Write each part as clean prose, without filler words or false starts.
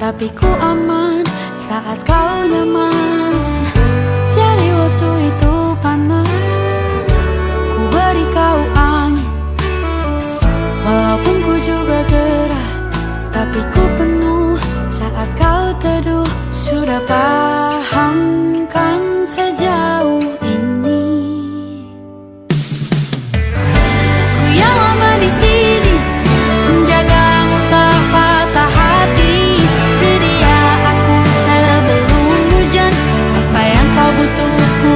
tapi ku aman saat kau nyaman. Jadi waktu itu panas, ku beri kau angin. Walaupun ku juga gerah, tapi ku penuh saat kau teduh. Sudah paham kan sejauh ini? Ku yang lama di sini, menjagamu tak patah hati. Sedia aku sebelum hujan, apa yang kau butuh ku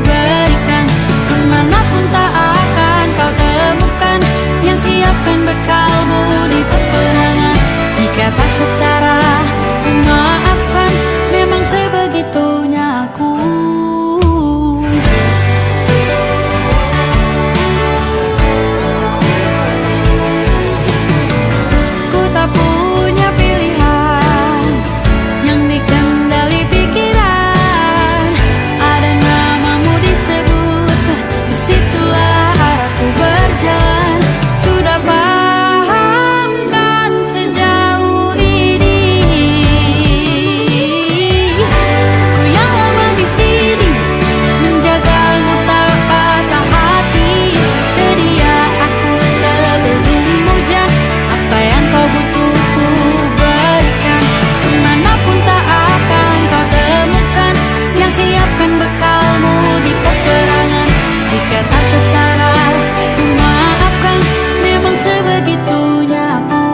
berikan. Kemanapun tak akan kau temukan yang siapkan bekalmu di peperangan. Jika tak setara, ku maafkan, memang sebegitunya aku. Ku tak punya pilihan yang dikendali pikiran. Ada namamu disebut, disitulah arahku berjalan. Sudah paham kan sejauh ini? Ku yang lama di sini, menjagamu tak patah hati. Sedia aku sebelum hujan, apa yang kau butuh ku berikan. Kemanapun tak akan kau temukan yang siapkan bekalmu di peperangan. Jika tak setara, ku maafkan, memang sebegitunya aku.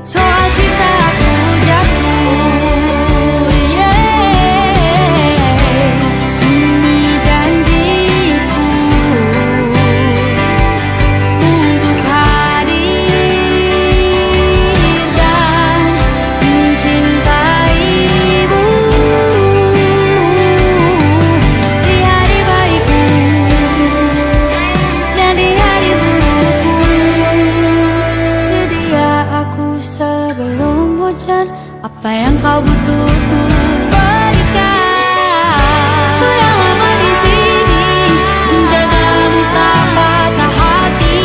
Soal cinta aku jatuh, ini janjiku untuk hadir dan mencintaimu di hari baikku dan di hari burukku. Sedia aku sebelum hujan, apa yang kau butuh ku berikan. Ku yang lama di sini, menjagamu tak patah hati.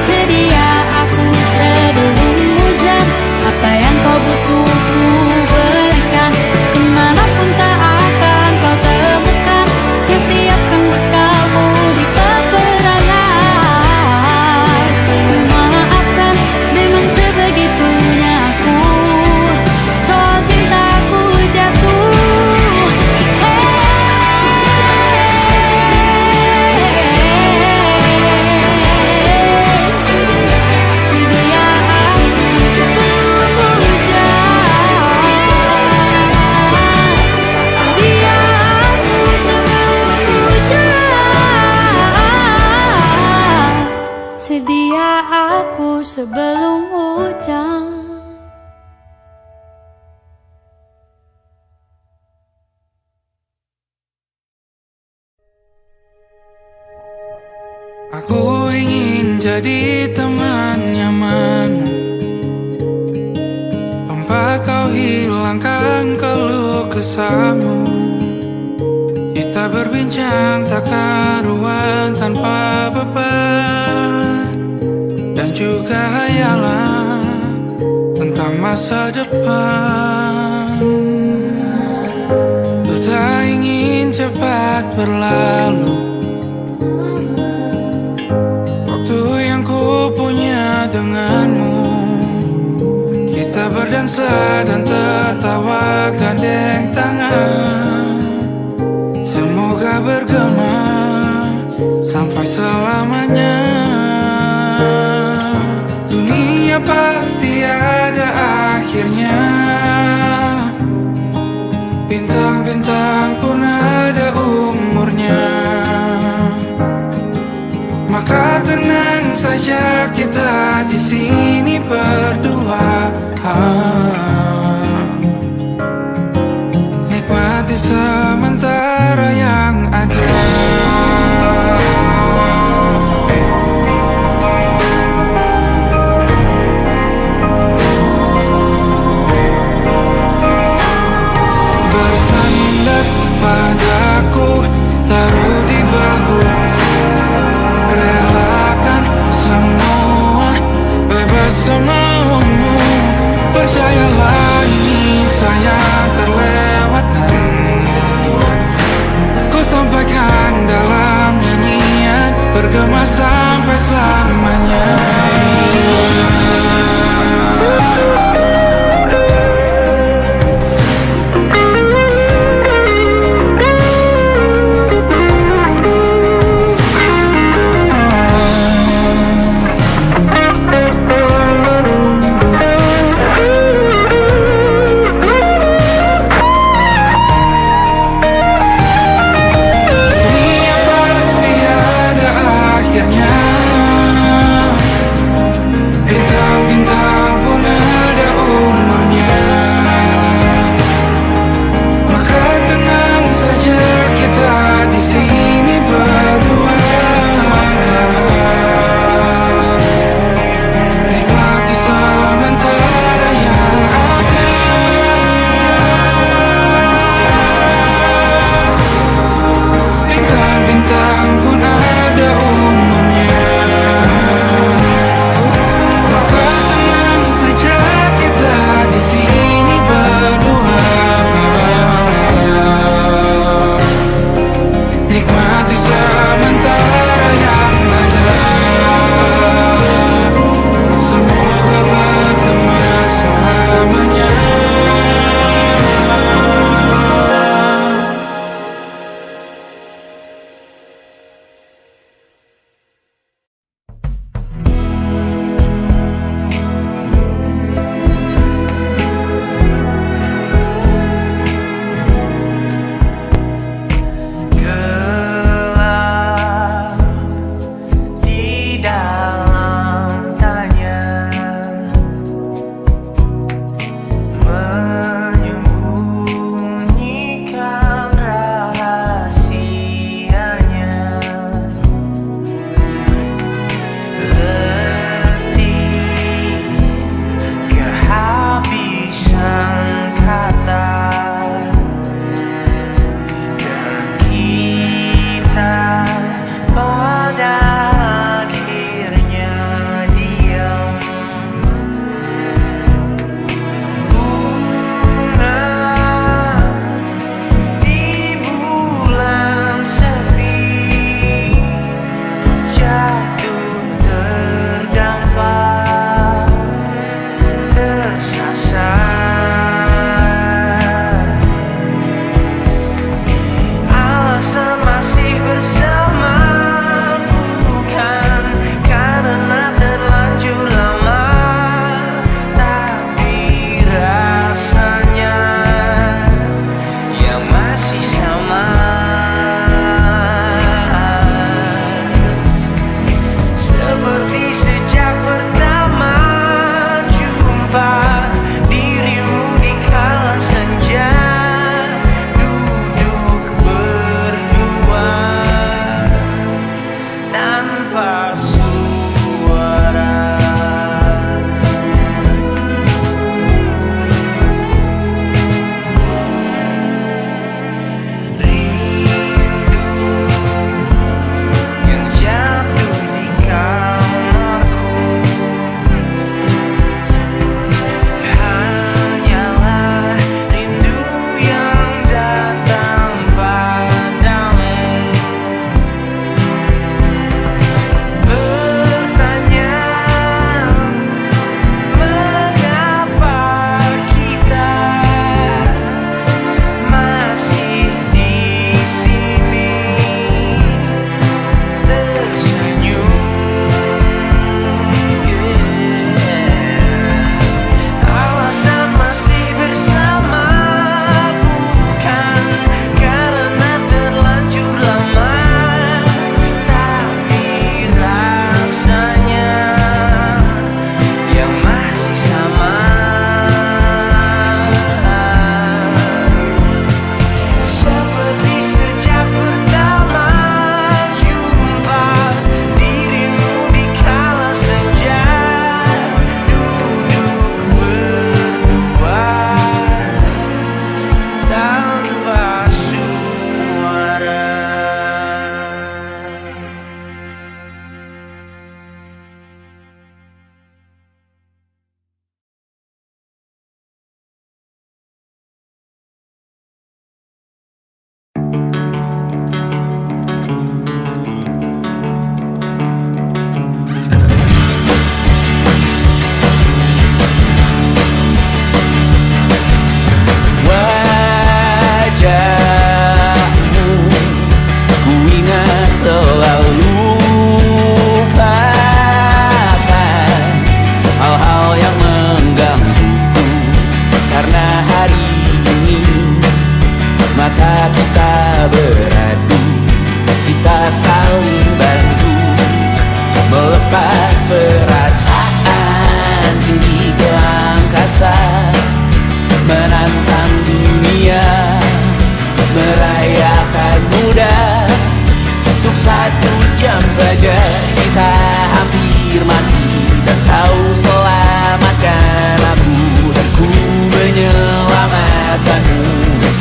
Sedia aku sebelum hujan, apa yang kau butuh ku berikan. Kemanapun tak akan kau temukan yang siapkan bekalmu di peperangan. Ku maafkan, memang sebegitunya aku. Soal cintaku jatuh, sedia aku sebelum hujan. Sedia aku sebelum hujan. Sedia aku sebelum hujan. Aku ingin jadi teman nyaman, tempat kau hilangkan keluh kesahmu. Kita berbincang tak karuan tanpa beban, dan juga hayalan tentang masa depan. Ku tak ingin cepat berlalu waktu yang ku punya denganmu. Kita berdansa dan tertawa gandeng tangan. Semoga bergema sampai selamanya. Dunia pasti ada akhirnya, bintang-bintang pun ada umurnya. Maka tenang saja kita di sini berdua. Nikmati sementara yang ada. Bersandar padaku, taruh di bahu. Relakan semua, bebas semaumu. Percayalah ini masa yang terlewatkan ku sampaikan dalam nyanyian, bergema sampai selamanya.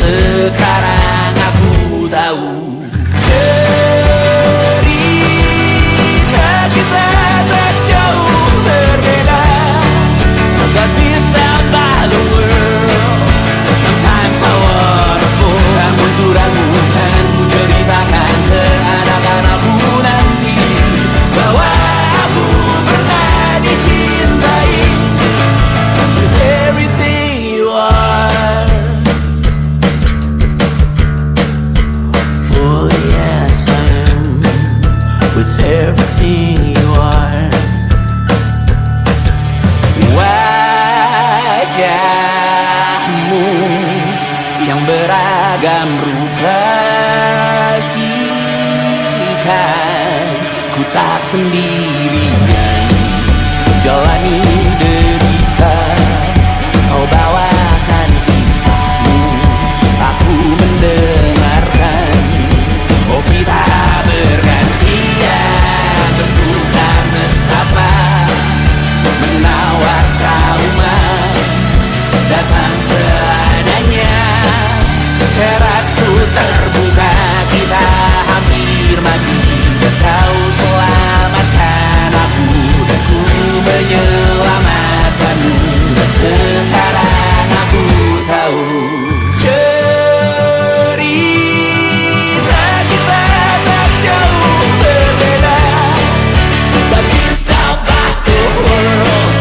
sekarang aku tahu cerita kita tak jauh berbeda. But bintang by the world, sometimes I wanna fall. Namun suratmu kan ku ceritakan ke anak-anakku nanti bahwa aku pernah dicintai with everything you are. For yes I am with everything you are. Wajahmu yang beragam rupa pastikan ku tak sendirian jalani derita. Kau bawakan kisahmu, aku mendengarkan. Oh kita bergantian bertukar nestapa, menawar trauma datang seadanya. Terasku terbuka, kita hampir mati. Kau selamatkan aku dan ku menyelamatkanmu. Dan sekarang aku tahu cerita kita tak jauh berbeda. But without the world,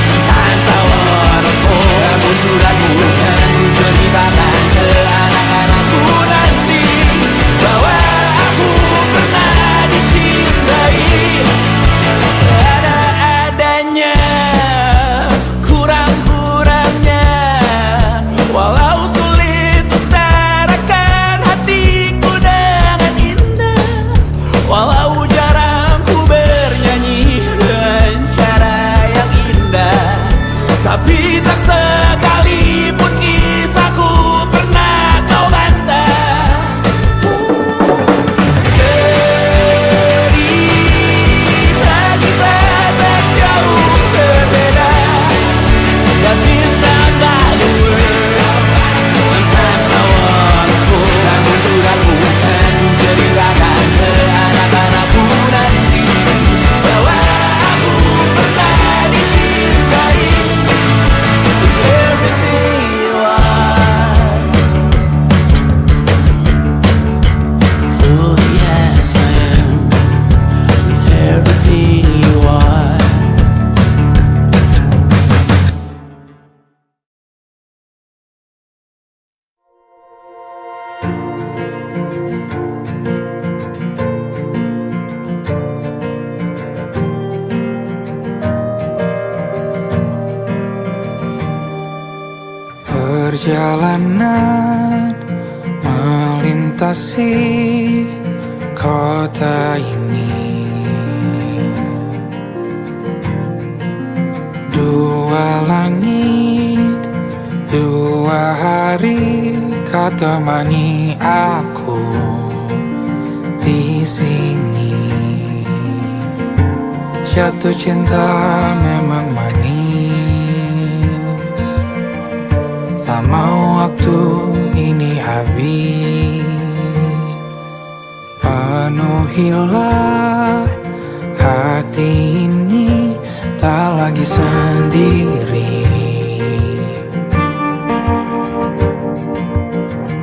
sometimes I wanna fall. Namun suratmu kan ku ceritakan ke anak-anakku nanti bahwa aku pernah dicintai seada-adanya, sekurang-kurangnya. Walau sulit utarakan hatiku dengan indah, walau jarang ku bernyanyi dengan cara yang indah, tapi tak sekalipun kisahku pernah kau bantah. Cerita kita tak jauh berbeda. But bintang by the world, sometimes I wanna fall. Namun suratmu kan ku ceritakan ke anak-anakku nanti bahwa aku pernah dicintai with everything you are. Fully yes I am with everything you are. Perjalanan melintasi kota ini, dua langit, dua hari kau temani aku di sini. Jatuh cinta memang manis, tak mau waktu ini habis. Penuhilah hati ini, tak lagi sendiri.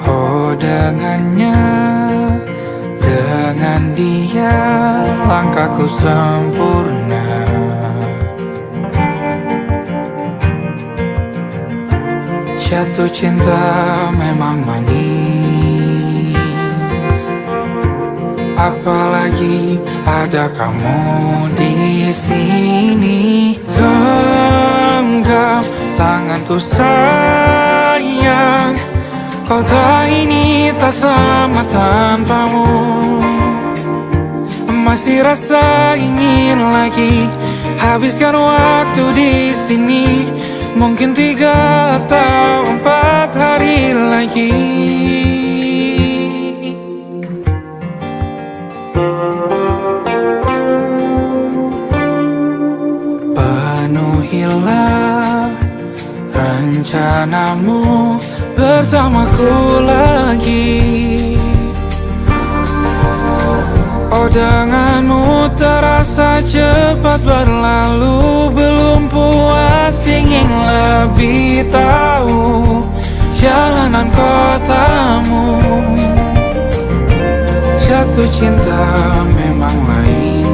Oh dengannya, dengan dia langkahku sempurna. Jatuh cinta memang manis, apalagi ada kamu di sini. Genggam tanganku sayang, kota ini tak sama tanpamu. Masih rasa ingin lagi habiskan waktu di sini. Mungkin 3 atau 4 hari lagi. Penuhilah rencana kamu bersamaku lagi. Oh, denganmu terasa cepat berlalu. Belum puas ingin lebih tahu jalanan kotamu. Jatuh cinta memang lain,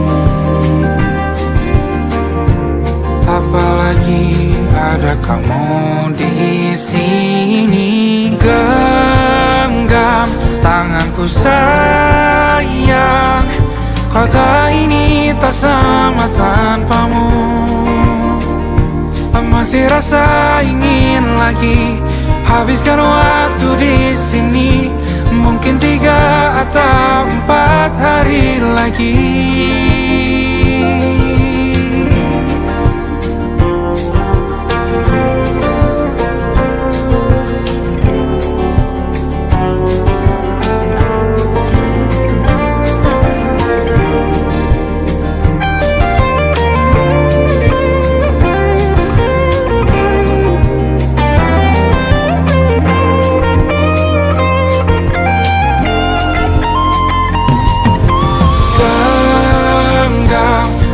apalagi ada kamu di sini. Genggam tanganku sayang, kota ini tak sama tanpamu. Masih rasa ingin lagi habiskan waktu di sini. Mungkin 3 atau 4 hari lagi.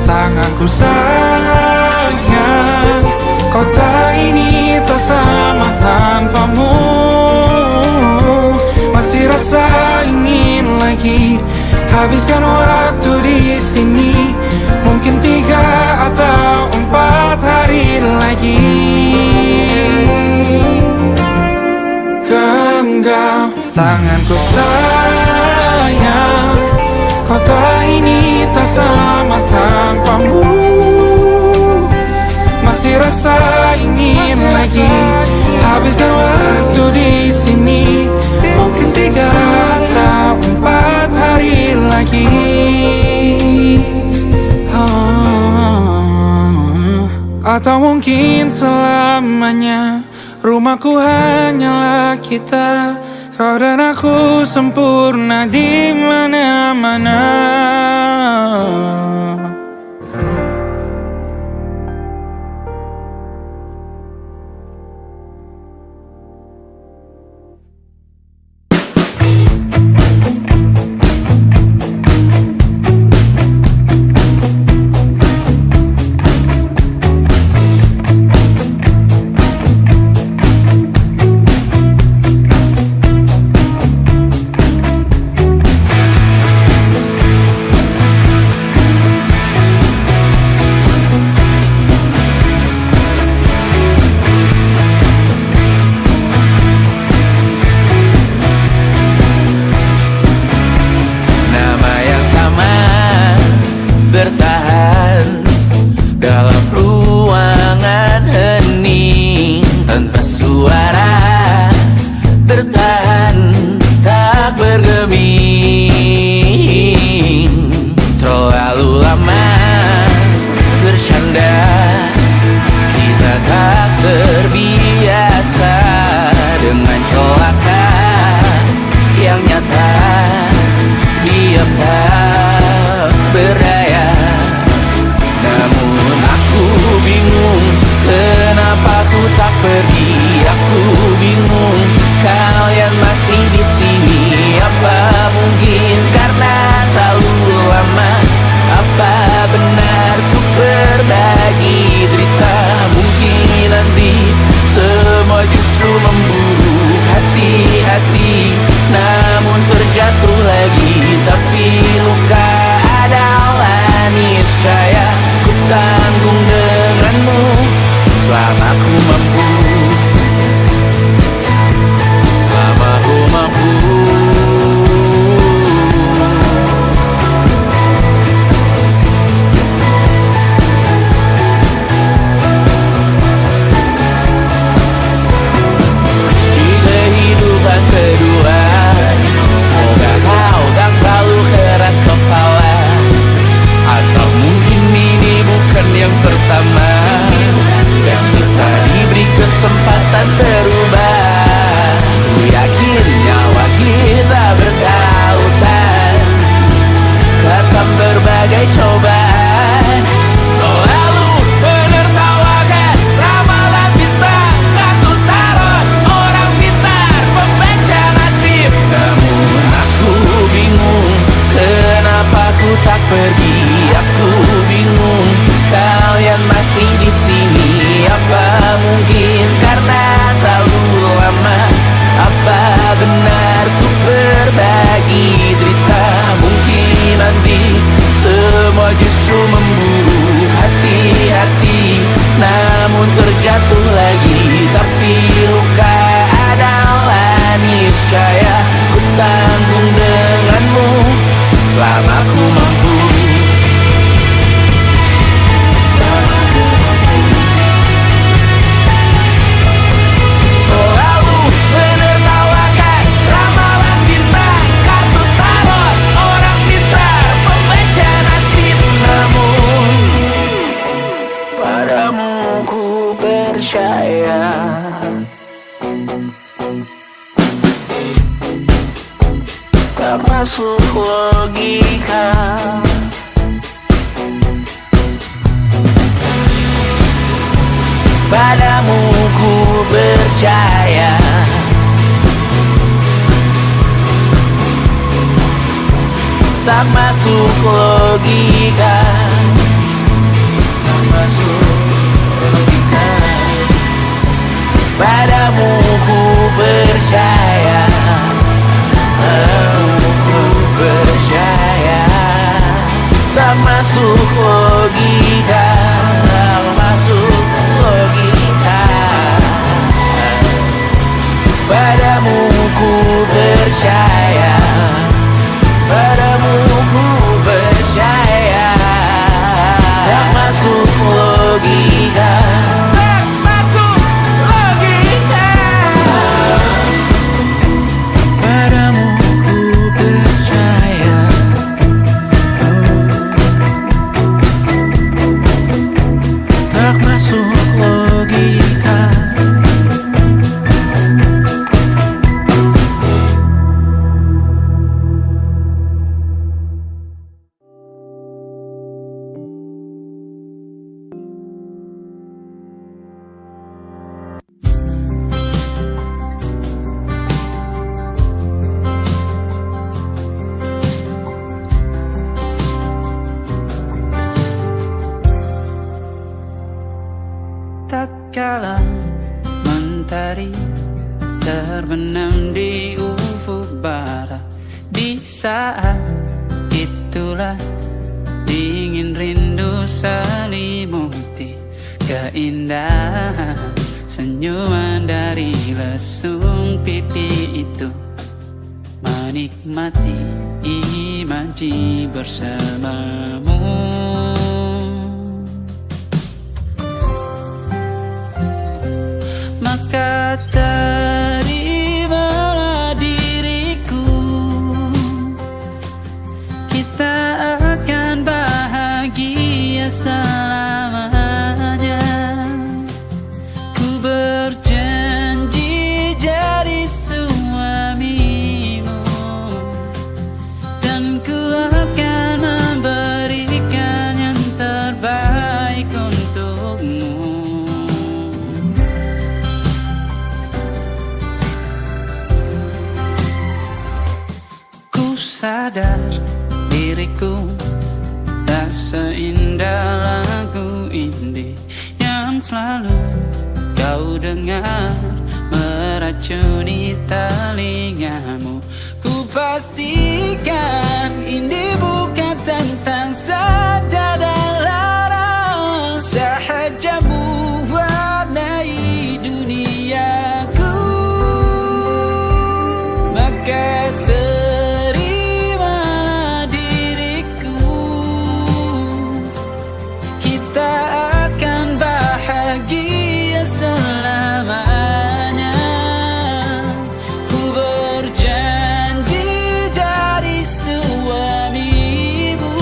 Tanganku sayang, kota ini tak sama tanpamu. Masih rasa ingin lagi habiskan waktu di sini. Mungkin 3 atau 4 hari lagi. Genggam tanganku sayang, kota ini tak sama tanpamu. Masih rasa ingin lagi habiskan waktu di sini. Mungkin 3 atau 4 hari lagi. Atau mungkin selamanya. Rumahku hanyalah kita, kau dan aku sempurna di mana-mana. tak masuk logika. Padamu ku percaya, tak masuk logika, tak masuk logika. Padamu ku percaya, padamu ku percaya, tak masuk logika, tak masuk logika. Padamu ku percaya, padamu ku percaya, tak masuk logika, tak masuk logika. Padamu ku percaya, tak masuk logika. Tak kala mentari terbenam di ufuk barat, di saat itulah dingin rindu selimuti keindahan senyuman dari lesung pipi itu, menikmati imaji bersamamu. Maka terimalah diriku, kita akan bahagia selamanya. Ku berjanji jadi suamimu, dan ku akan memberikan yang terbaik untukmu. Sadar diriku tak seindah lagu indie yang selalu kau dengar meracuni telingamu. Ku pastikan indie bukan tentang sajadah larang, sahaja mewarnai duniaku. Maka bahagia selamanya. Ku berjanji jadi suamimu,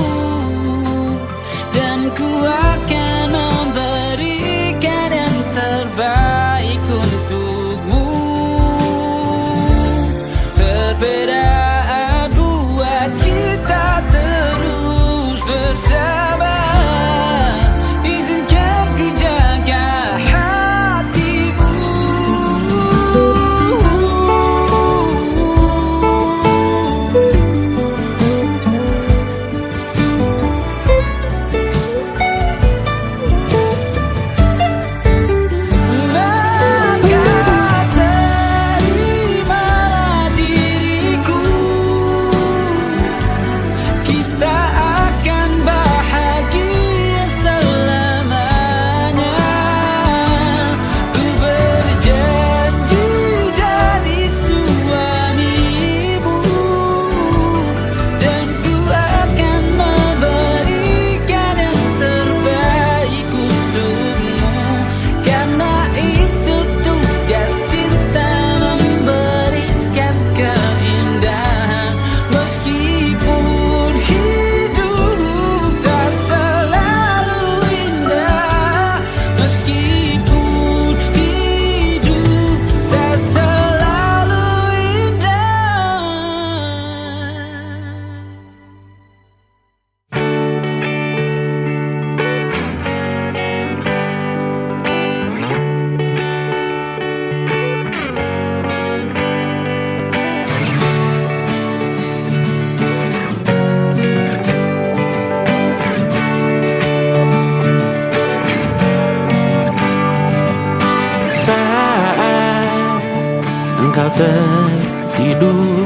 engkau tertidur,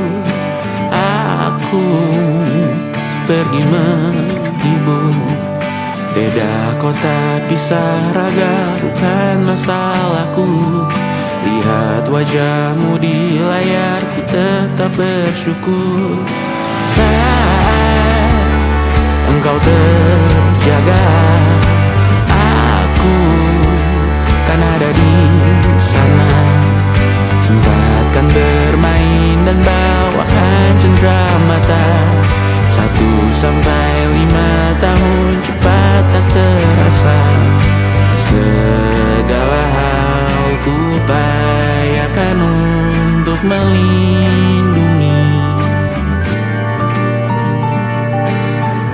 aku pergi menghibur. Beda kota kisah raga bukan masalahku. Lihat wajahmu di layar, ku tetap bersyukur. Saat engkau terjaga, aku kan ada di sana. Sempatkan bermain dan bawaan cenderamata. 1-5 tahun cepat tak terasa. Segala hal ku upayakan untuk melindungi.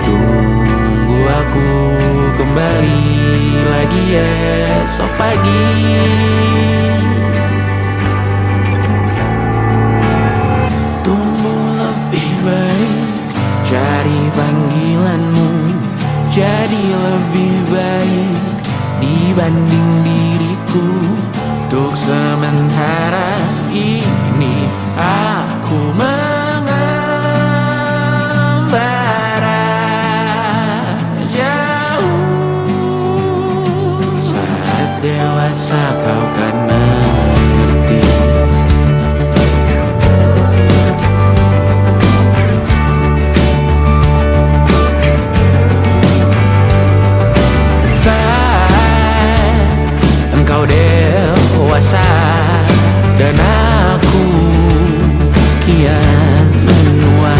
Tunggu aku kembali lagi esok pagi. Tumbuh lebih baik, cari panggilanmu, jadi lebih baik dibanding diriku. Untuk sementara ini aku mengembara jauh. Saat dewasa kau kan mengerti. Engkau dewasa dan aku kian menua.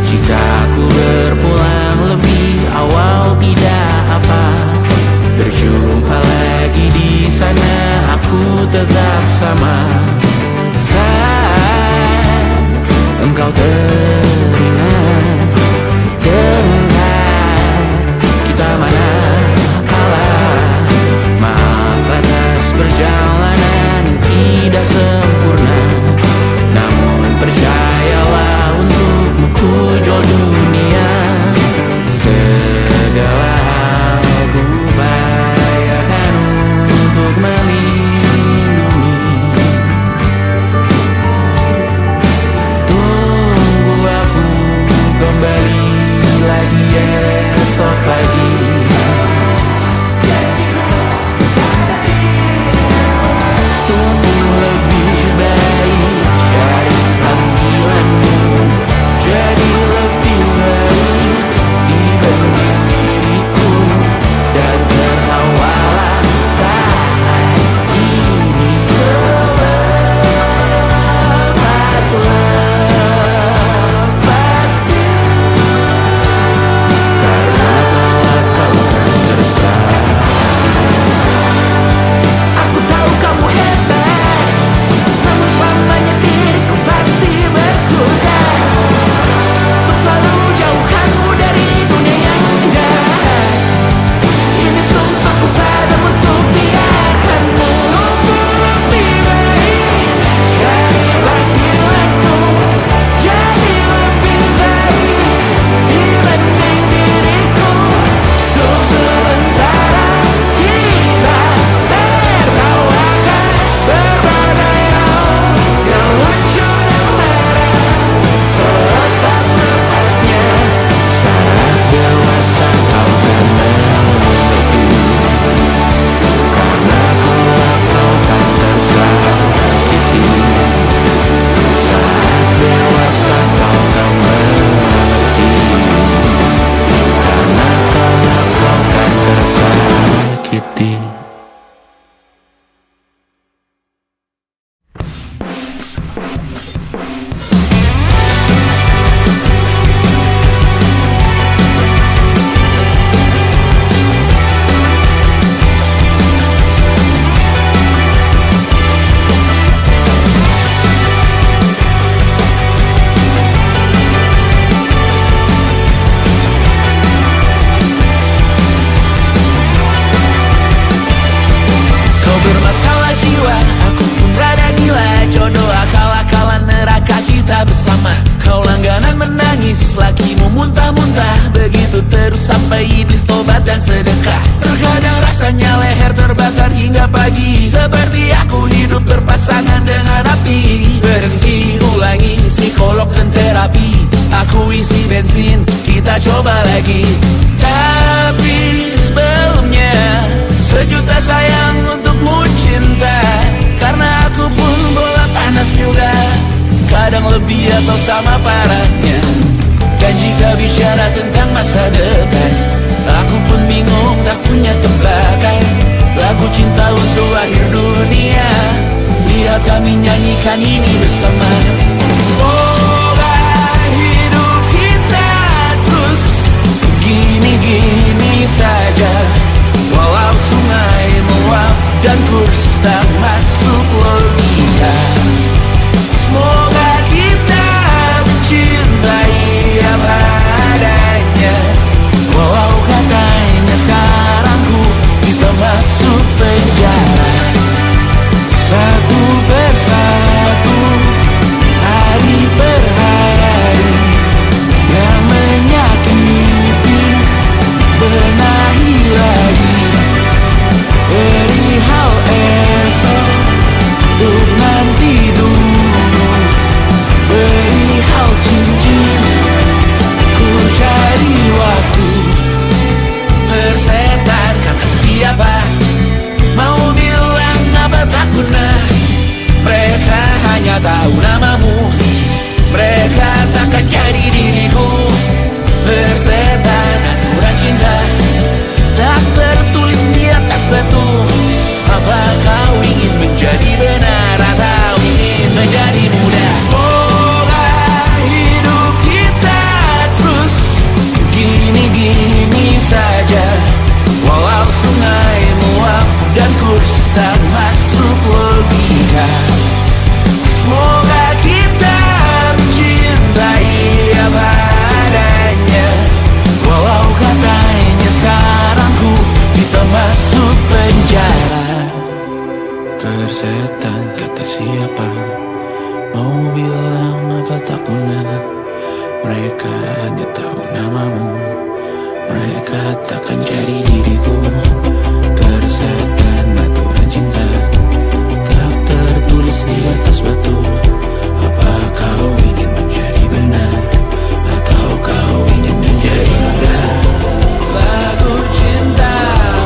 Jika aku berpulang lebih awal tidak apa. Berjumpa lagi di sana, aku tetap sama. Saat engkau teringat, dengar kita mana perjalanan tidak sempurna, namun percayalah untukmu ku jual dunia. Segala hal ku upayakan untuk melindungi. Tunggu aku kembali lagi esok pagi. Hingga pagi, seperti aku hidup berpasangan dengan api. lagi. Tapi sebelumnya sejuta sayang untukmu cinta, karena aku pun bola panas juga, kadang lebih atau sama parahnya. Dan jika bicara tentang masa depan, aku pun bingung tak punya tebakan. Lagu cinta untuk akhir dunia, lihat kami nyanyikan ini bersama. Semoga hidup kita terus gini-gini saja, walau sungai meluap dan kurs tak masuk logika. Semoga kita mencintai apa adanya, walau katanya sekarang ku bisa masuk penjara. Satu persatu, hari per hari, yang menyakiti benahi lagi. Perihal esok, untuk nanti dulu. Perihal cincin, ku cari waktu. Persetan kata siapa, mau bilang apa tak guna. Mereka hanya tahu namamu, mereka takkan jadi diriku. Persetan aturan cinta, tak tertulis di atas batu. Apa kau ingin menjadi benar atau ingin menjadi muda? Semoga hidup kita terus gini-gini saja, walau sungai meluap dan kurs tak masuk logika. Semoga kita mencintai apa adanya, walau katanya sekarang ku bisa masuk penjara. Persetan kata siapa, mau bilang apa tak guna. Mereka hanya tahu namamu, mereka takkan jadi diriku. Persetan aturan cinta, tak tertulis di atas batu. Apa kau ingin menjadi benar atau kau ingin menjadi muda? Lagu cinta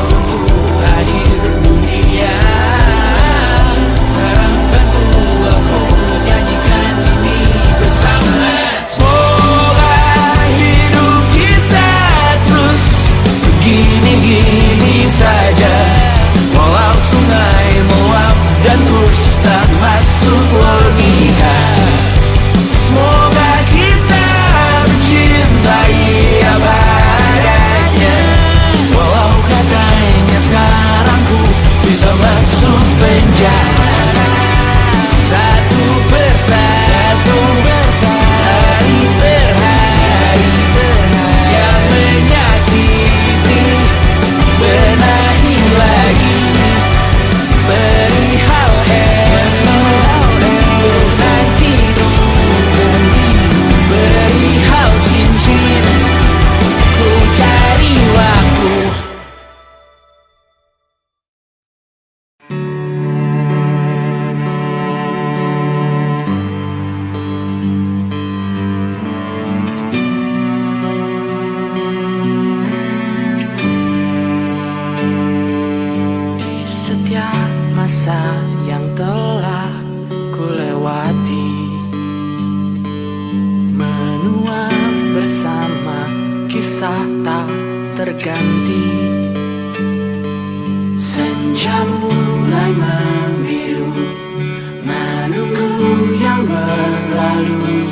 untuk akhir dunia, sekarang bantu aku nyanyikan ini bersama. Semoga hidup kita terus begini-gini saja, walau sungai meluap dan kurs tak masuk logika. Semoga kita mencintai apa adanya, walau katanya sekarang ku bisa masuk penjara. Satu persatu, hari per hari, yang menyakiti benahi lagi. Perihal esok, untuk nanti dulu. Perihal cincin, ku cari waktu. Di setiap masa yang telah ku lewati, menua bersama kisah tak terganti. Senja mulai membiru, menunggu yang berlalu.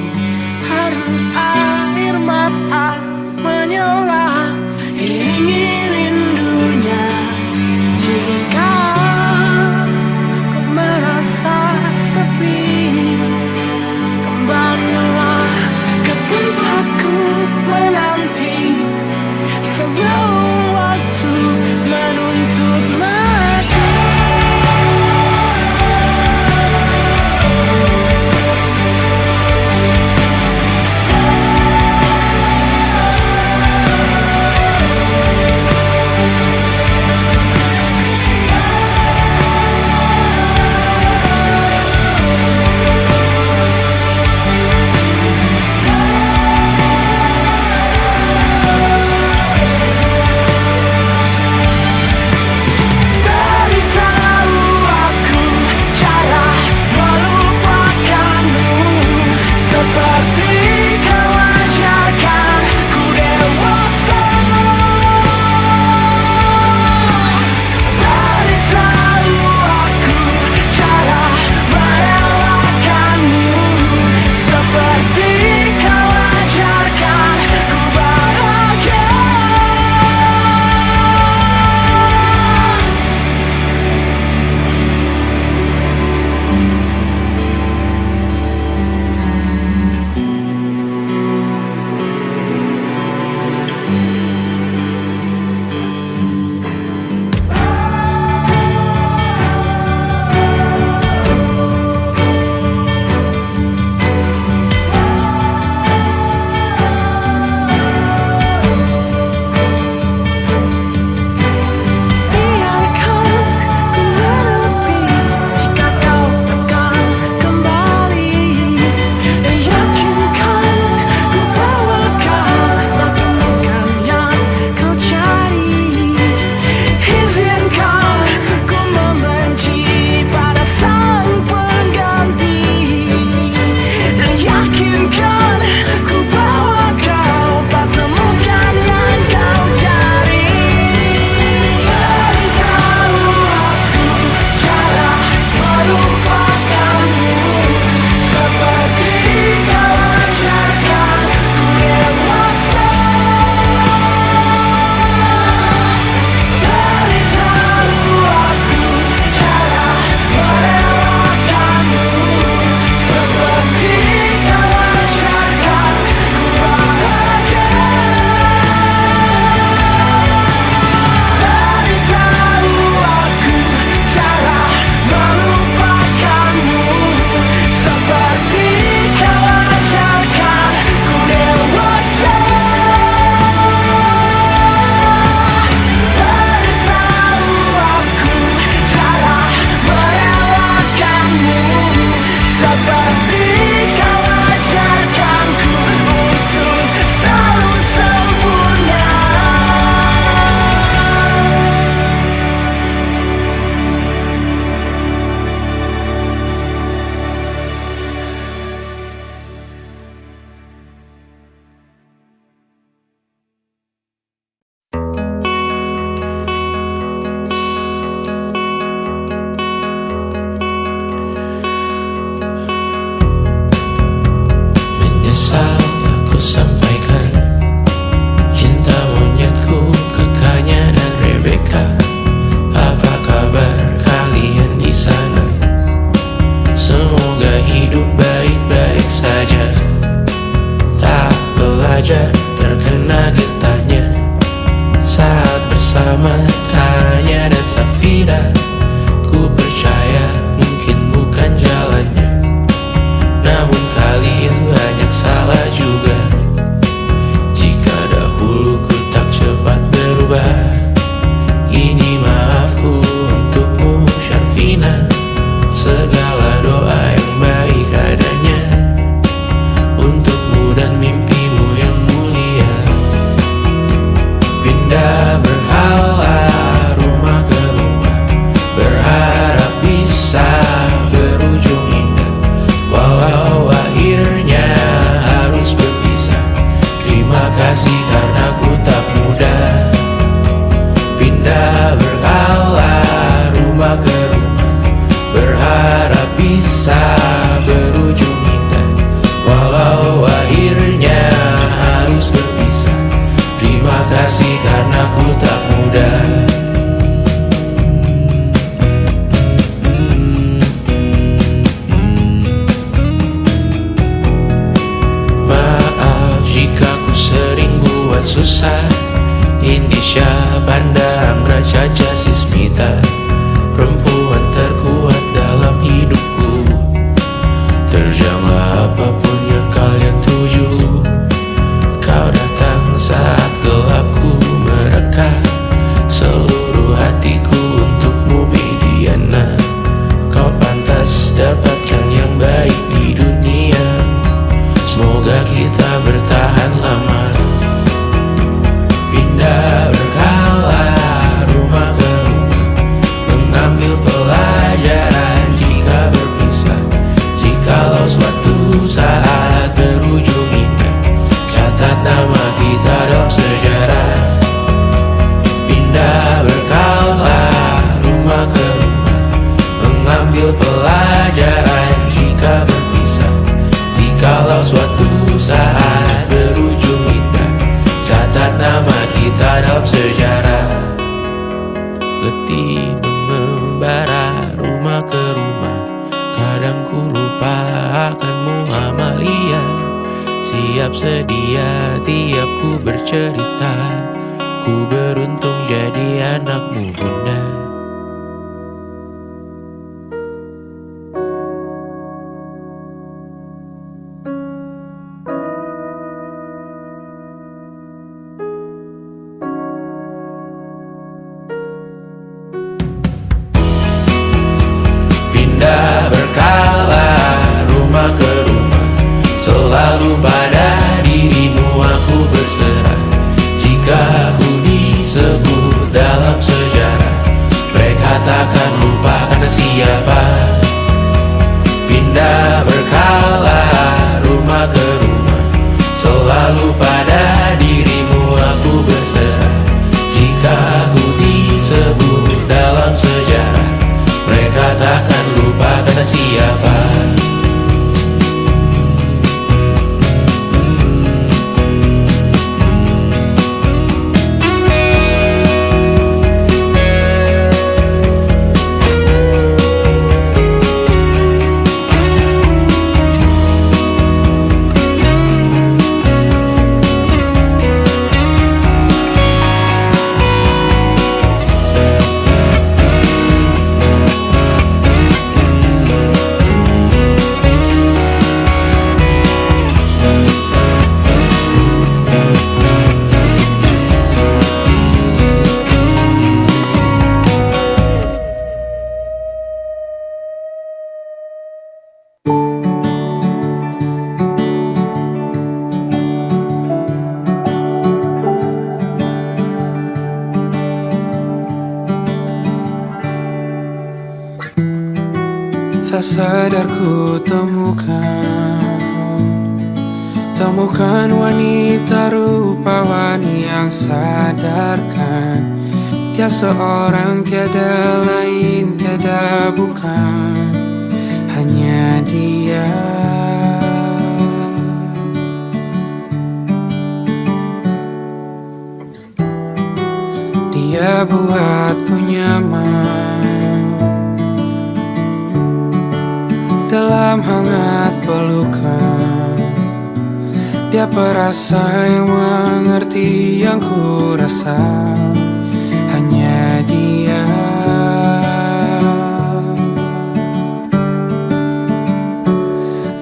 Haru air mata menyela, iringi rindunya. Jika kau merasa sepi, kembalilah ke tempatku menanti, sebelum waktu menuntut mati. susah aku sampaikan cinta monyetku ke Kanya dan Rebecca. Apa kabar kalian di sana? Semoga hidup baik-baik saja. Tak belajar terkena getahnya saat bersama Tanya dan Safira. Ku percaya mungkin bukan jalannya, namun kalian banyak salah juga. Jika dahulu ku tak cepat berubah, ini maafku untukmu Syarfina. Segala doa yang baik adanya untukmu dan mimpimu yang mulia. Pindah berkala rumah ke rumah, berharap bisa berujung indah. Walau akhirnya harus berpisah, terima kasih karena ku tak mudah. Pindah berkala rumah ke rumah, berharap bisa berujung indah. Walau akhirnya harus berpisah, terima kasih karena ku tak mudah. Maaf jika ku sering buat susah. Indisha, Banda, Anggra, Caca, Sismita, perempuan terkuat dalam hidupku. Terjanglah apapun yang kalian tuju. Kau datang saat gelapku mereka. Seluruh hatiku untukmu Bidiana. Kau pantas dapatkan yang baik di dunia. Semoga kita bertahan lama. Pindah berkala rumah ke rumah, mengambil pelajaran jika berpisah. Jikalau suatu saat berujung indah, catat nama kita dalam sejarah. Pindah berkala rumah ke rumah, mengambil pelajaran jika berpisah. Jikalau suatu saat berujung indah, catat nama kita dalam sejarah. Letih mengembara rumah ke rumah, kadang ku lupa akanmu Amalia. Siap sedia tiap ku bercerita, ku beruntung jadi anakmu bunda. Pindah berkala rumah ke rumah, selalu pada dirimu aku berserah. Jika ku disebut dalam sejarah, mereka takkan lupa karena siapa. Pindah berkala rumah ke rumah, selalu pada dirimu aku berserah. Jika ku disebut dalam sejarah, mereka takkan lupa karena siapa. Tak sadar ku temukan wanita rupawani yang sadarkan. Dia seorang tiada lain, tiada bukan, hanya dia. hangat pelukan. Dia perasa yang mengerti yang ku rasa, hanya dia.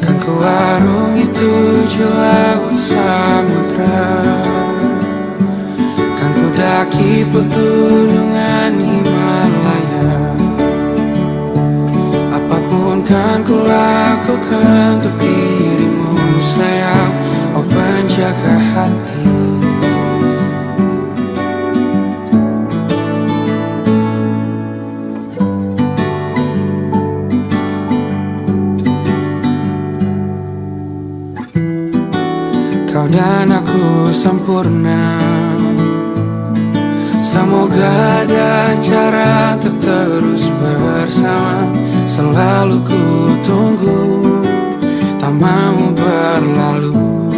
Kan ku arungi 7 laut samudra, kan ku daki pegunungan Himalaya. Apapun kan ku lakukan untuk dirimu sayang, oh penjaga hati. Kau dan aku sempurna, semoga ada cara untuk terus bersama. Selalu ku tunggu, tak mau berlalu,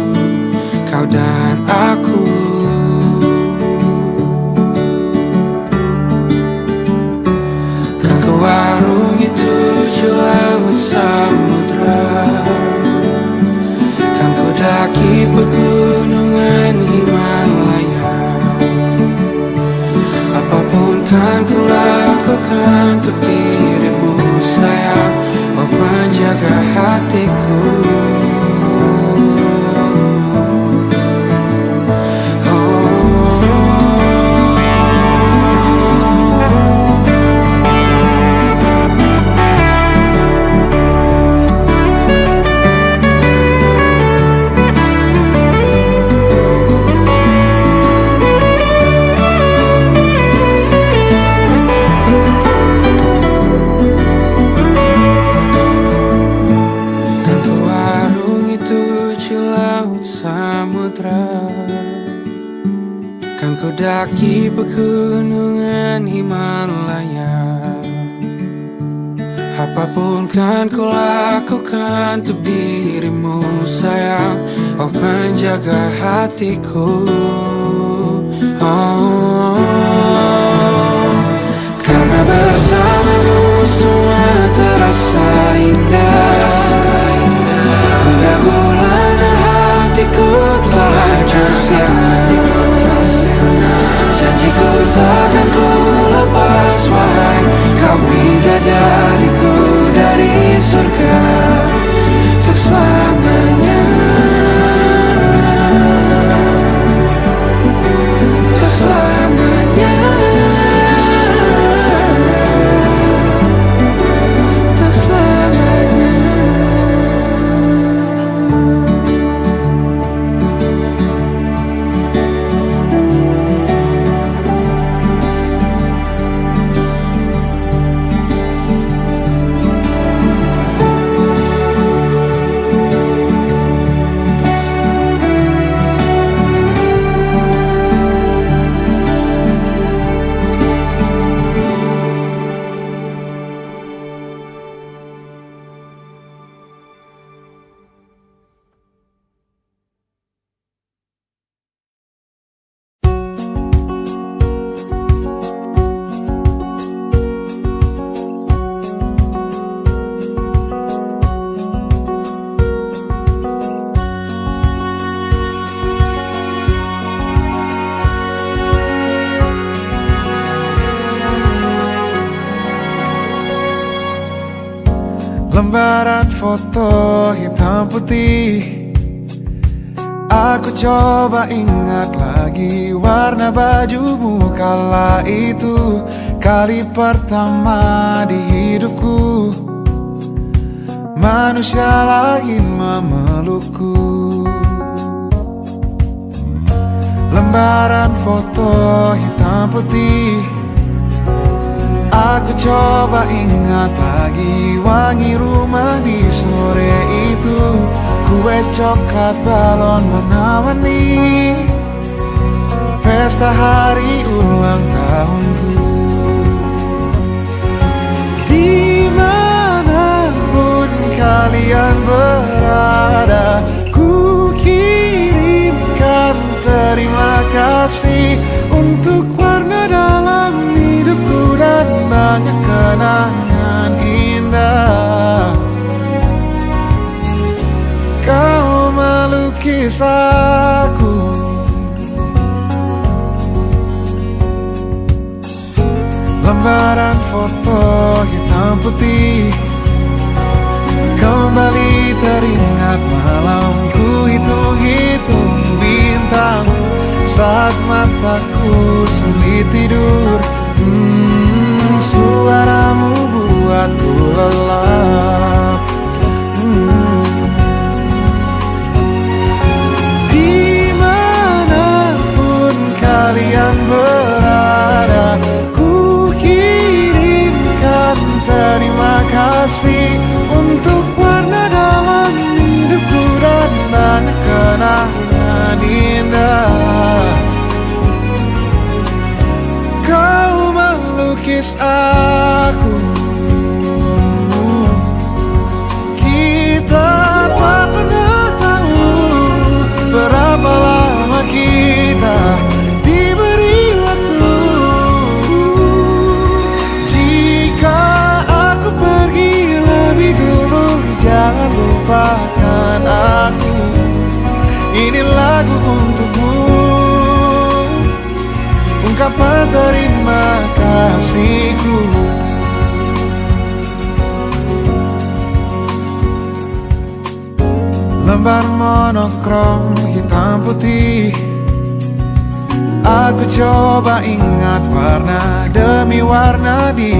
kau dan aku. Kan ku arungi 7 laut samudra, kan ku daki pegunungan Himalaya. Apapun kan ku lakukan untuk dirimu sayang, oh penjaga hatiku. Kan ku daki pegunungan Himalaya. Apapun kan ku lakukan untuk dirimu sayang, oh penjaga hatiku. Oh, karena bersamamu semua terasa indah. Gula-gulana hatiku telah bersih. Janjiku takkan ku lepas wahai kau bidadariku dari surga untuk selamanya, untuk selamanya, untuk selamanya. Lembaran foto hitam putih, aku coba ingat lagi warna bajumu kala itu. Kali pertama di hidupku manusia lain memelukku. Lembaran foto hitam putih, aku coba ingat lagi wangi rumah di sore itu. Kue coklat balon warna-warni, pesta hari ulang tahunku. Dimanapun kalian berada, ku kirimkan terima kasih untuk warna dalam hidupku dan banyak kenangan indah. melukis aku. Lembaran foto hitam putih kembali teringat malamku hitung-hitung bintang saat mataku sulit tidur. Suaramu buatku lelap. Dimanapun kalian berada, ku kirimkan terima kasih untuk warna dalam hidupku dan banyak kenangan indah. Kau melukis aku, kita tak pernah tahu berapa lama kita diberi waktu. Jika aku pergi lebih dulu, jangan lupakan aku. Ini lagu untukmu, ungkapan terima kasihku. Lembar monokrom hitam putih, aku coba ingat warna demi warna di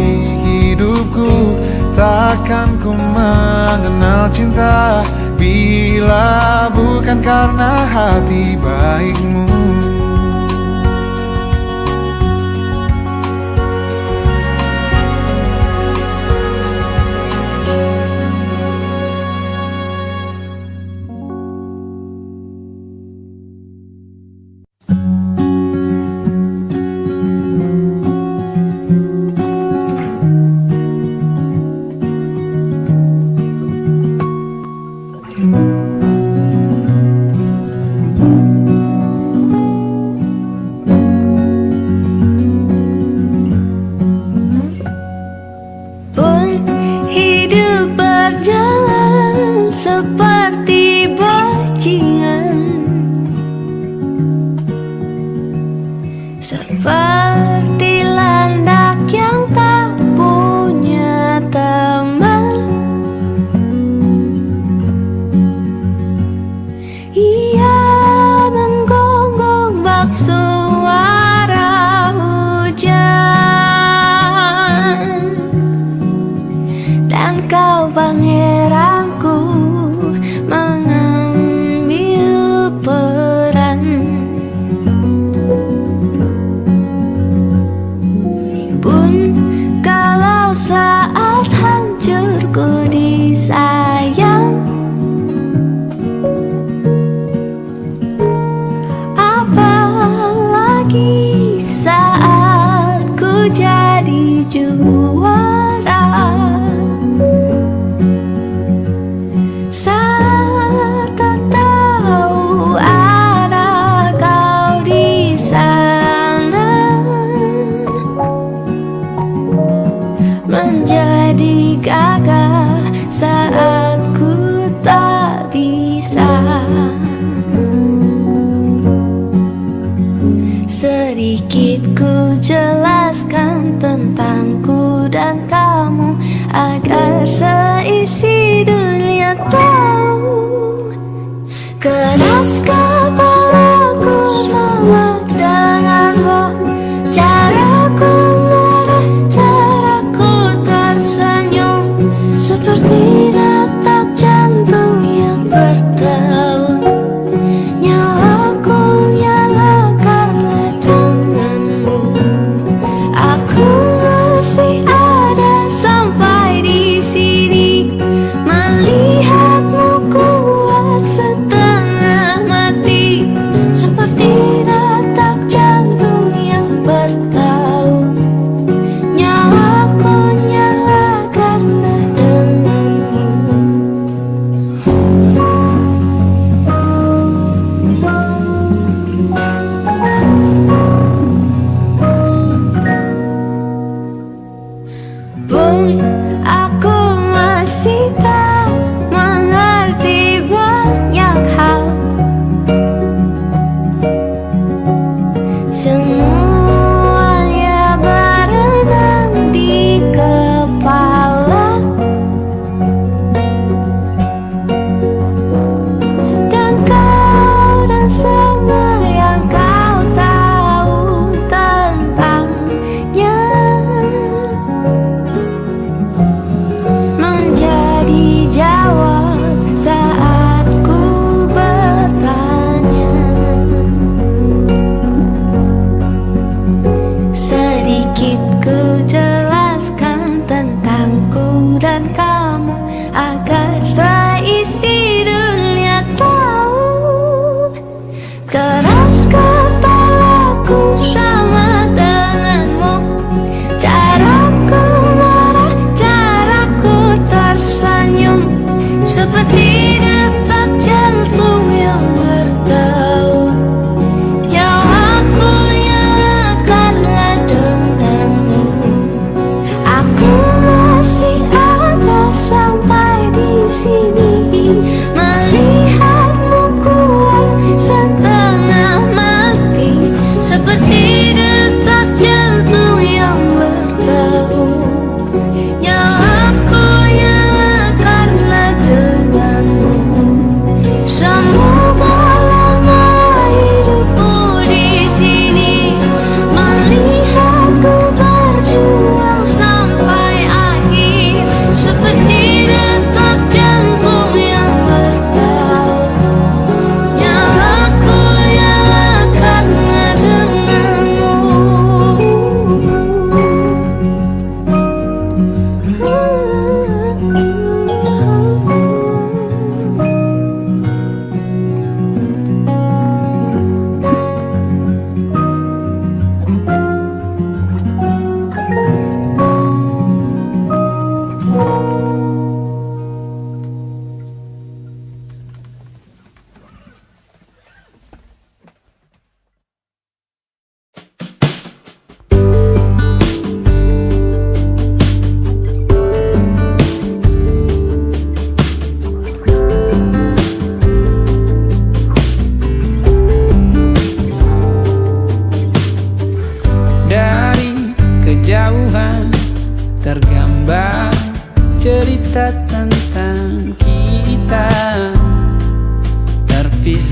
hidupku. Takkan ku mengenal cinta bila bukan karena hati baikmu. Hidup berjalan seperti bajingan, seperti landak yang tak punya teman.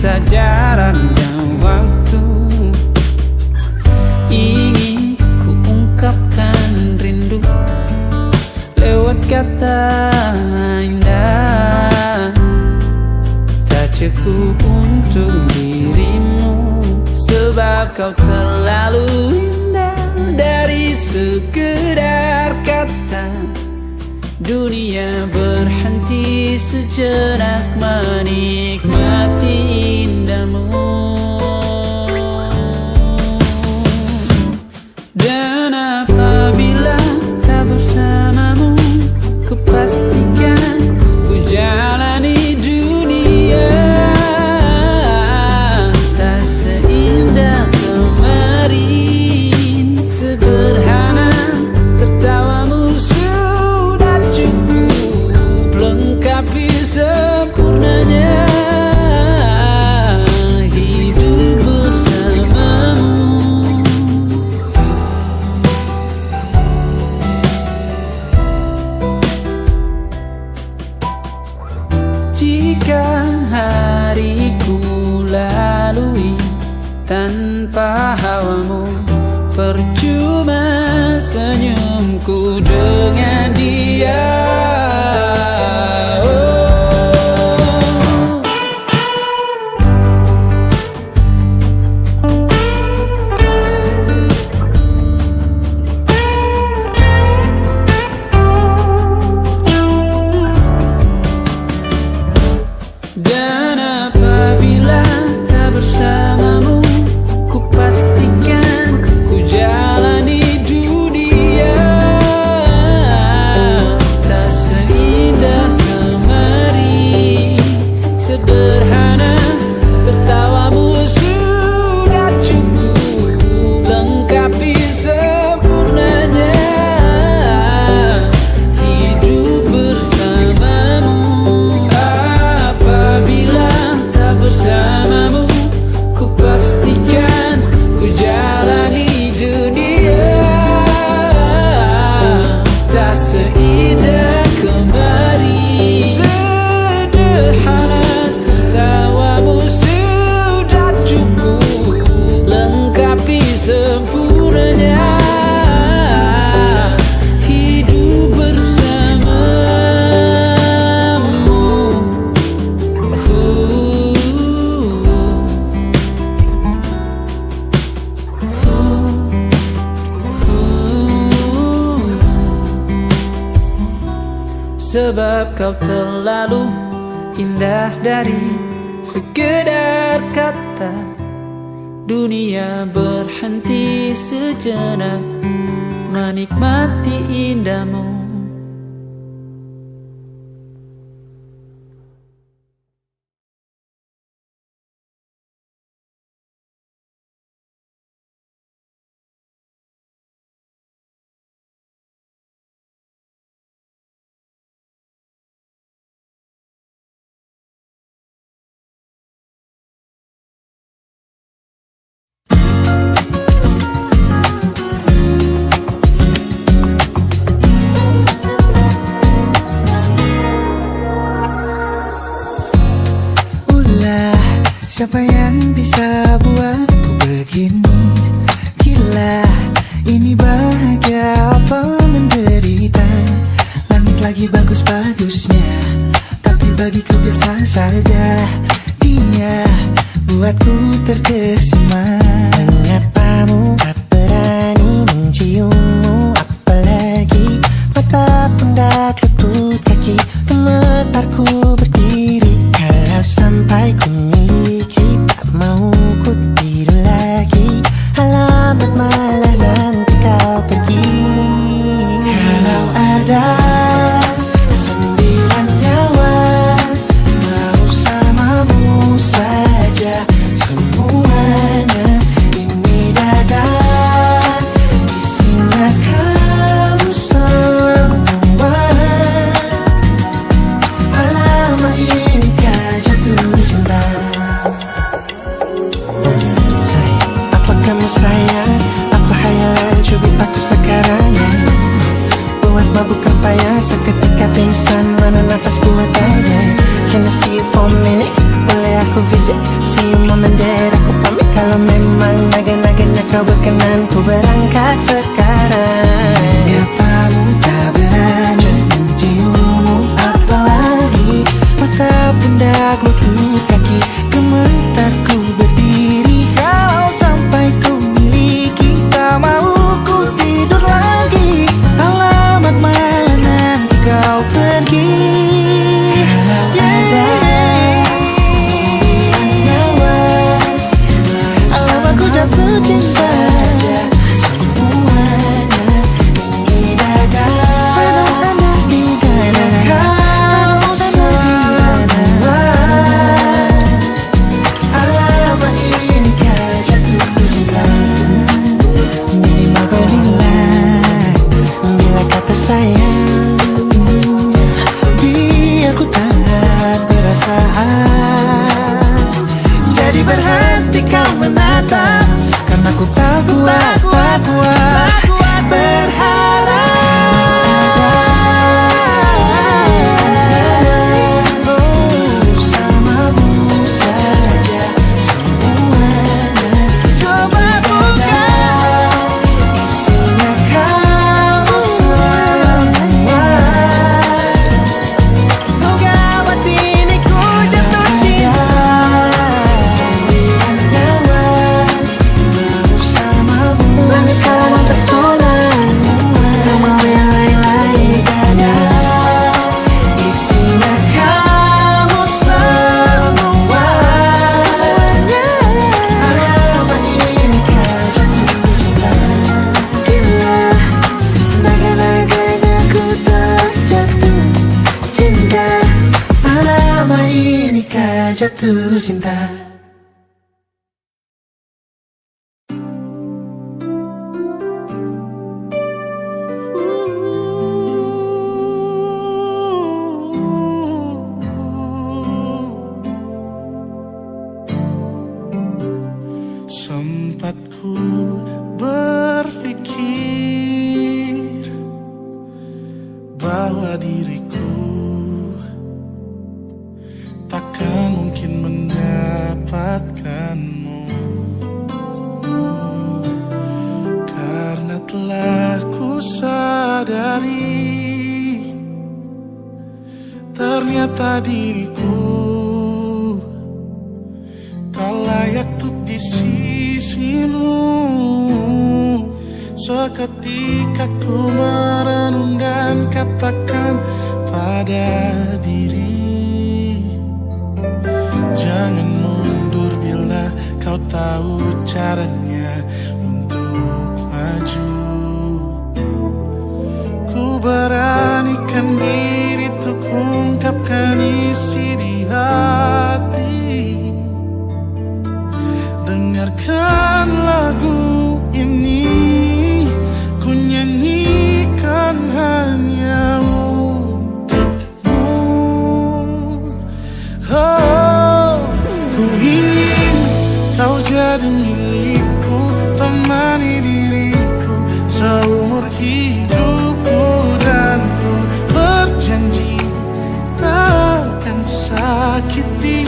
saja renggang waktu. Ingin ku ungkapkan rindu lewat kata indah, tak cukup untuk dirimu, sebab kau terlalu indah. Dari sekedar kata, dunia berhenti sejenak menikmati indahmu. Dan apabila tak bersamamu, ku pastikan ku jalani dunia tak seindah kemarin. Sederhana, tertawamu sudah cukup lengkapi sempurnanya hidup bersamamu. Jika hariku lalui tanpa hawamu, percuma senyumku dengan dia. Dan apabila tak bersamamu, ku pastikan ku jalani dunia tak seindah kemarin. Sederhana, tertawamu sudah cukup lengkapi sempurnanya hidup bersamamu. Apabila tak bersamamu, ku pastikan ku jalani dunia tak seindah kemarin. Sederhana, tertawamu sudah cukup lengkapi sempurnanya hidup bersamamu. Sebab kau terlalu indah dari sekedar kata, dunia berhenti sejenak menikmati indahmu. Siapa yang bisa buatku begini? Gila, ini bahagia apa menderita? Langit lagi bagus-bagusnya, tapi bagiku biasa saja. Dia buatku terkesima. Menyapamu, tak berani menciummu, apalagi mata, pundak, lutut, kaki. Gemetarku berdiri kalau sampai ku miliki, tak mau ku tidur lagi. Alamat malah nanti kau pergi. Kalau ada 9 nyawa, mau samamu saja semuanya. Ini dada Aku visit, see you mom and dad. Aku pamit kalau memang naga-naganya kau berkenan. Ku berangkat sekarang. Menyapa-mu tak berani, menciummu apalagi. Mata pundak, lutut kaki, gemetar ku berdiri. Kalau sampai ku miliki, tak mau ku tidur lagi. Alamat mana nanti kau pergi. Kalau ada 9 nyawa, alam aku jatuh cinta. Semuanya ini dadah di sana kau semua. Alamat ini kau jatuh cinta. Minimal kau bila kata sayang, biar ku tak perasaan. Jadi berhenti kau menatap, karena ku tak kuat berharap. Bersamamu saja semuanya. Coba buka, isinya kamu semua. Oh gawat ini ku jatuh cinta. 9 nyawa bersamamu, bersama pesona. Tak mau yang lain-lain dadah, isinya kamu semua. Alamat ini kau jatuh cinta. Bila naga-naganya ku tak jatuh cinta. Alamat ini kau jatuh cinta. Sempat ku berpikir bahwa diriku takkan mungkin mendapatkanmu, karena telah ku sadari ternyata diriku tak layak untuk di sisimu. Seketika ku merenung dan katakan pada diri, jangan mundur bila kau tahu caranya untuk maju. Ku beranikan diri untuk ungkapkan isi di hati. Dengarkan lagu ini, ku nyanyikan hanya untukmu. Oh, ku ingin kau jadi milikku, temani diriku seumur hidupku. Dan ku berjanji takkan sakiti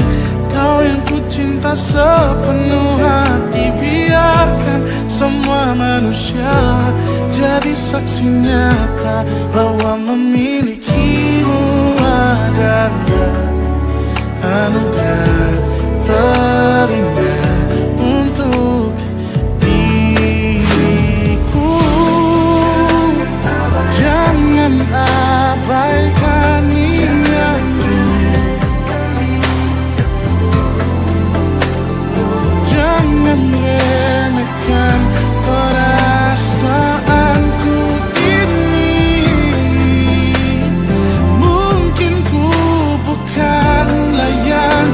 kau yang ku cinta sepenuh hati. Biarkan semua manusia jadi saksi nyata bahwa memilikimu adalah anugerah terindah untuk diriku. Jangan abaikan niatku, jangan remehkan perasaanku ini. Mungkin ku bukanlah yang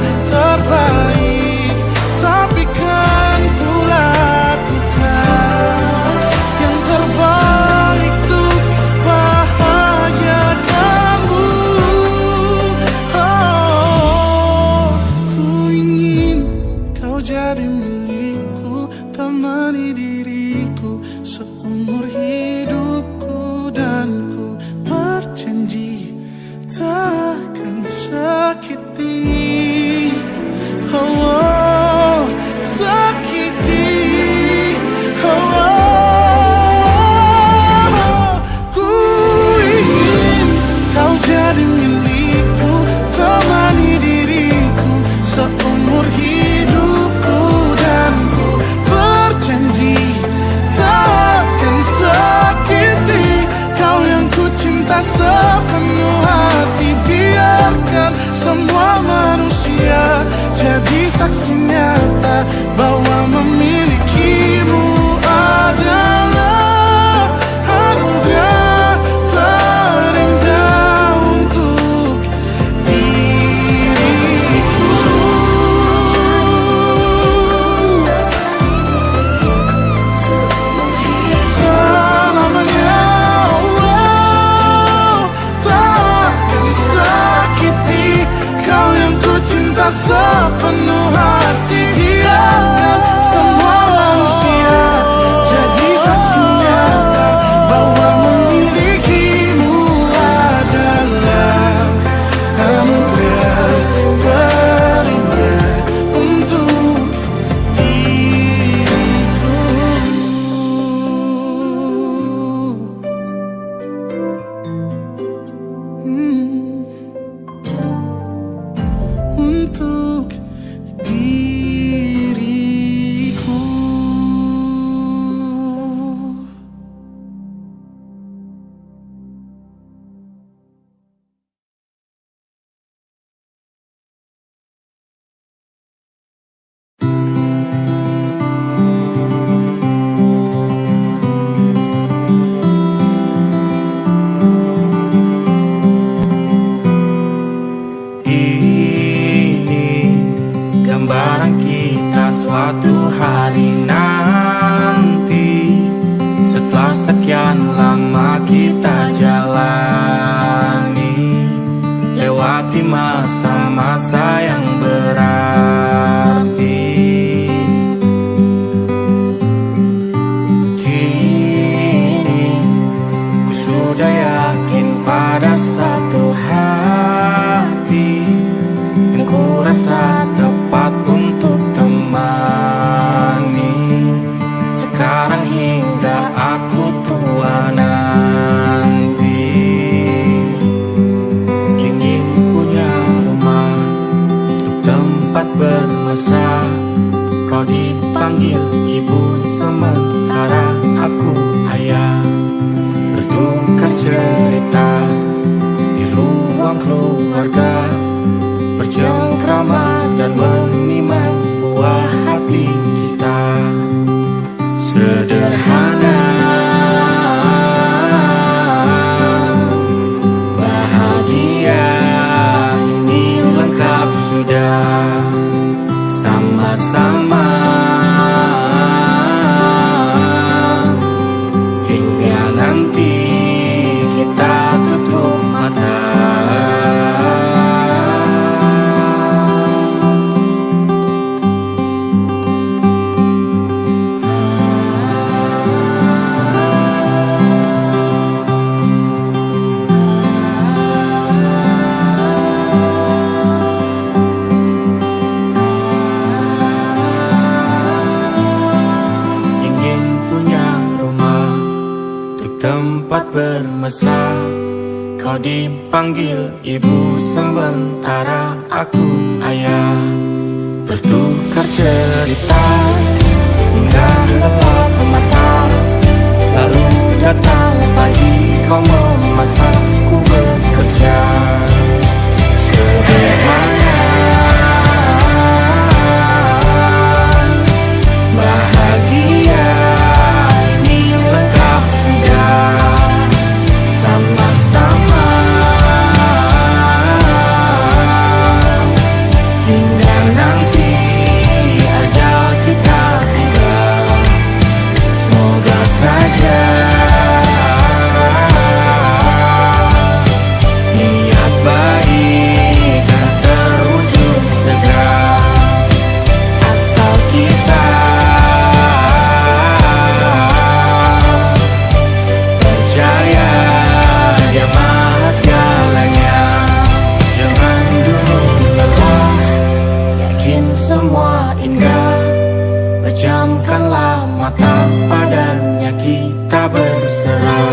jadi saksi nyata bahwa memilikimu adalah anugerah terindah untuk diriku. Selamanya Allah takkan sakiti kau yang ku cinta sepenuh hati. Biarkan semua manusia jadi saksi nyata bahwa memilikimu adalah anugerah terindah untuk diriku. Untuk diriku. Ini gambaran kita suatu hari nanti, setelah sekian lama kita jalani, lewati masa-masa yang berarti. Kini ku sudah yakin pada satu hati yang ku rasa tepat untuk temani, sekarang hingga aku tua nanti. Ingin punya rumah untuk tempat bermesra, kau dipanggil ibu sementara aku ayah, bertukar cerita di ruang keluarga, bercengkrama dan menimang buah hati kita. Sederhana, bahagia, ini lengkap sudah. Sama-sama hingga nanti kita tutup mata. Ingin punya rumah untuk tempat bermesra, kau dipanggil ibu sementara aku ayah, bertukar cerita hingga lelap mata. Lalu datang pagi kau memasak, ku bekerja. Sederhana, bahagia, ini lengkap sudah. Sama-sama hingga nanti ajal kita tiba. Semoga saja niat baik dan terwujud segera, asal kita percaya Dia maha segalanya. Jangan dulu lelah, yakin semua indah, pejamkanlah mata, padanya kita berserah.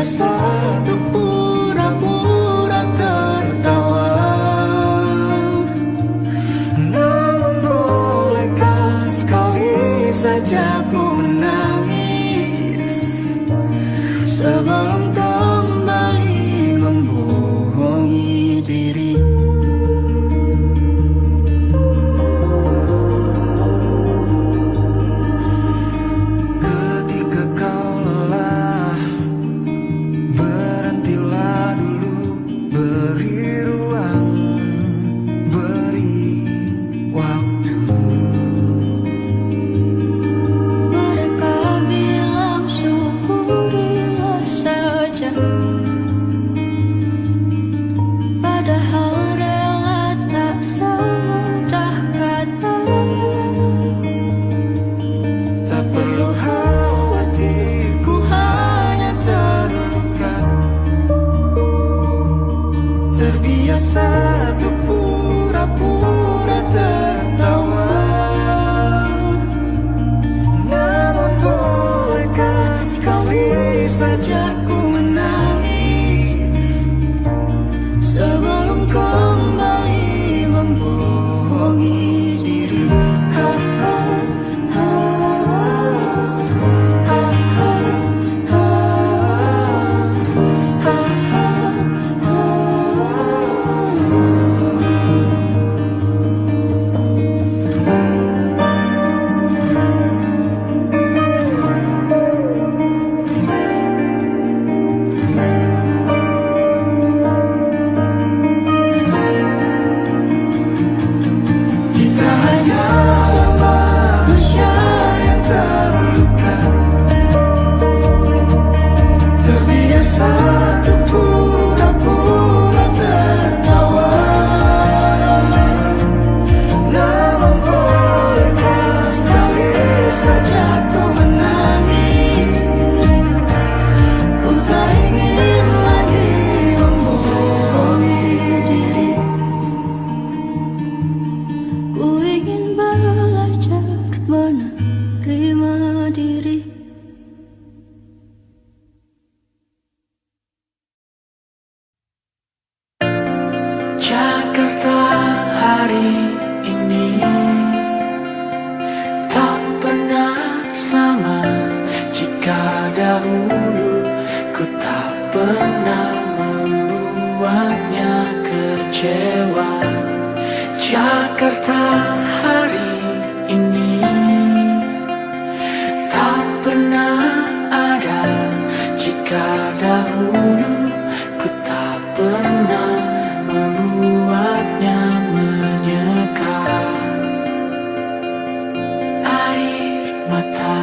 Terbiasa untuk pura-pura tertawa. Namun bolehkah sekali saja ku menangis sebelum kembali membohongi diri. Ketika kau lelah, berhentilah dulu, beri ruang, beri waktu. Mereka bilang syukurilah saja, padahal rela tak semudah katanya. Tak perlu khawatir, ku hanya terluka. Terbiasa untuk pura-pura tertawa. Namun bolehkah sekali saja ku menangis sebelum kembali membohongi diri. Ha, ha, ha, ha, ha, ha, ha, ha, ha. Kita hanyalah manusia yang terluka, terbiasa untuk pura-pura tertawa. Namun bolehkah sekali saja ku menangis. Ku tak ingin lagi membohongi diri. Ku ingin belajar menerima diri. Jakarta hari ini tak pernah sama. Jika dahulu ku tak pernah membuatnya kecewa. Jakarta hari ini tak pernah ada. Jika dahulu ku tak pernah membuatnya menyeka. Air mata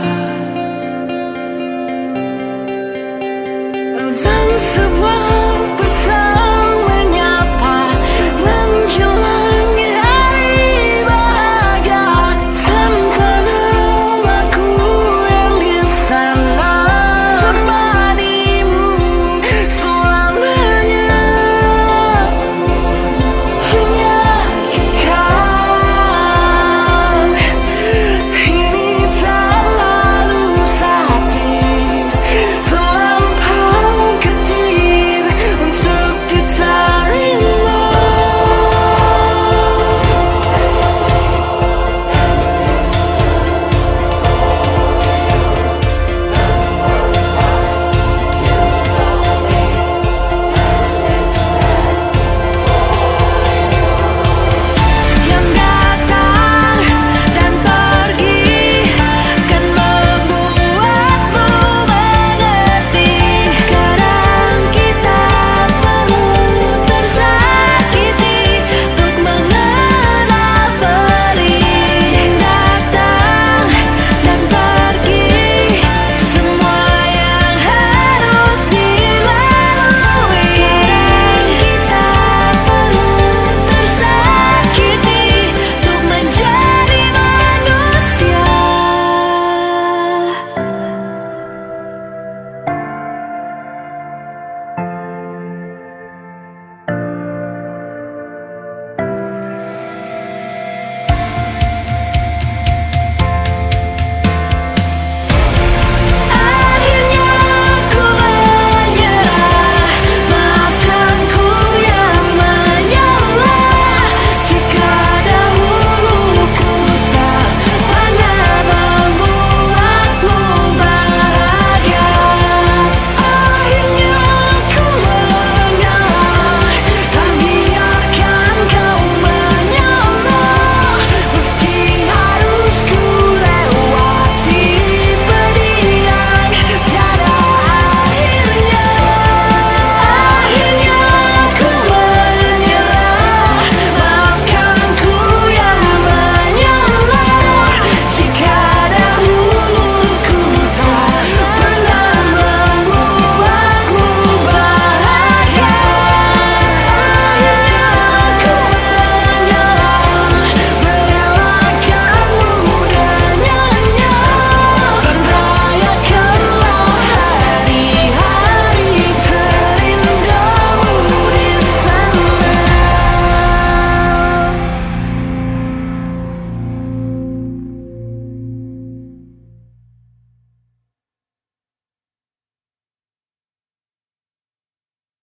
dan sebuah